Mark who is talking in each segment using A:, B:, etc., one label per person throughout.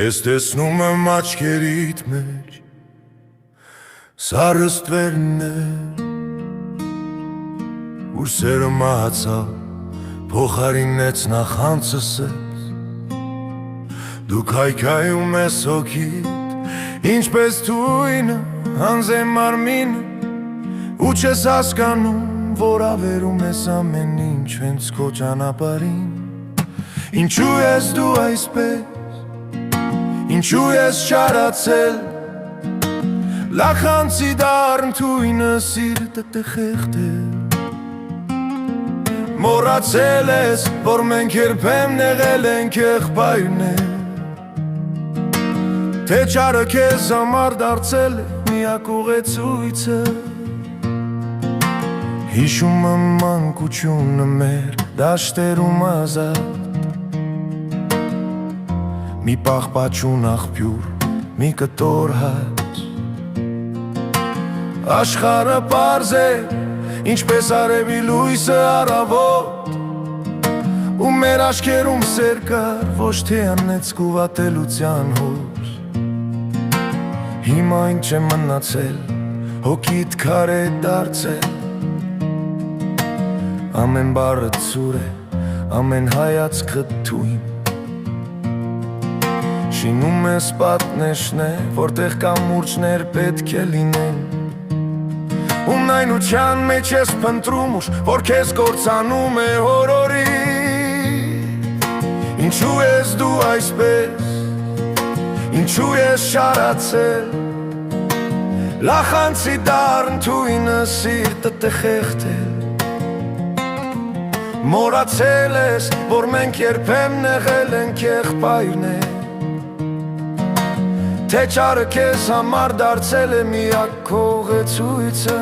A: Ես տեսնում եմ աչքերիդ մեջ սարըստվերներ, ուր սերը մահացավ, փոխարինեց նախանցս ես։ Դու քայքայում ես հոգիդ, ինչպես թույնը հանձե մարմինը, ու չես հասկանում, որ ավերում ես ամեն ինչ հենց քո ճանապարհին։ Ինչու ես դու այսպես, ինչու ես չարացել, լախանցի դառն թույնը սիրտդ է խեղդել։ Մոռացել ես, որ մենք երբեմ նեղել ենք եղբայրներ, թե չարը քեզ համար դարձել է միակ ուղեցույցը։ Հիշում եմ մանկությունը մեր դաշտերում ազատ, մի պաղպաչուն աղբյուր, մի կտոր հաց, աշխարհը պարզ է, ինչպես արևի լույսը առավոտ, ու մեր աչքերում սեր կար, ոչ թե անեց կուվատելության հոս։ Հիմա ինչ է մնացել, հոգիդ քար է դարձել, ամեն բառը ցուր է, ամեն հայացքը թույն, շինում ես պատնեշներ, որտեղ կամուրջներ պետք է լինեն, ու նայնության մեջ ես փնտրում ուժ, որ քեզ կործանում է հորորի։ Ինչու ես դու այսպես, ինչու ես շարացել, լախանցի դառն թույնը սիրտդ է խեղդել։ Մոռացել ես, որ մենք երբեմ նեղել ենք եղբայրներ, թե չարը քեզ համար դարձել է միակ քո ուղեցույցը։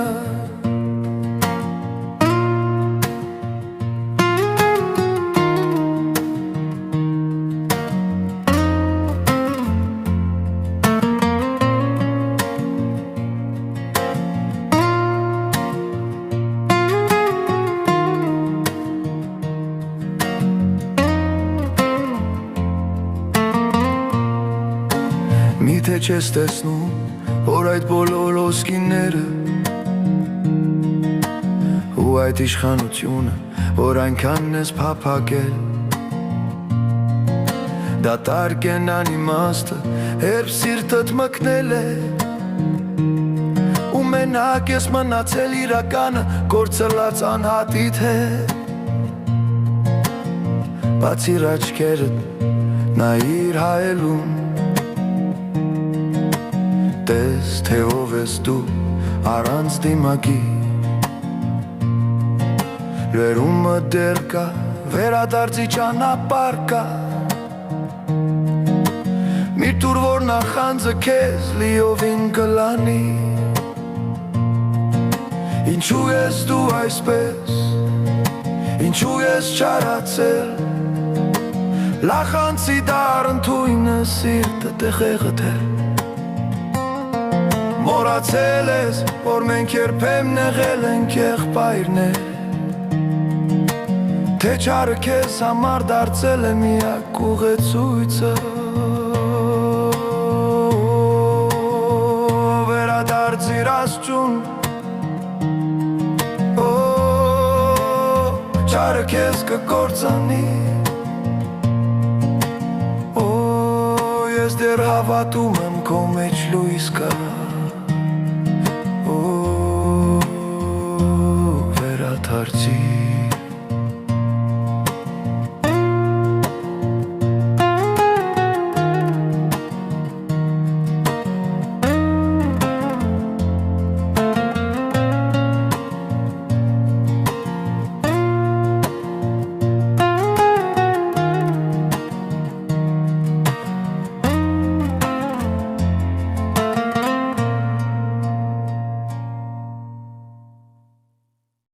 A: Միթե չես տեսնում, որ այդ բոլոր ոսկիները ու այդ իշխանությունը, որ այնքան ես փափագել, դատարկ են անիմաստը, երբ սիրտդ մկնել է, ու մենակ ես մնացել իրականը, կորցրած անհատիդ հետ։ Բացիր աչքերդ, նայիր հայելուն, տես, թե ով ես դու առանց դիմակի, լերումը դեր կա, վերադարձի ճանապարհ կա, մի տուր որ նախանձը քեզ լիովին կլանի։ Ինչու ես դու այսպես, ինչու ես չարացել, լախանցի դառն թույնը սիրտդ է խեղդել։ Մոռացել ես, որ մենք երբեմ նեղել ենք եղբայրներ, թե չարը քեզ համար դարձել է միակ ուղեցույցը։ Վերադարձիր Աստծուն, չարը քեզ կկործանի, ես դեռ հավատում եմ քո մեջ լույս կա, վերադարձիր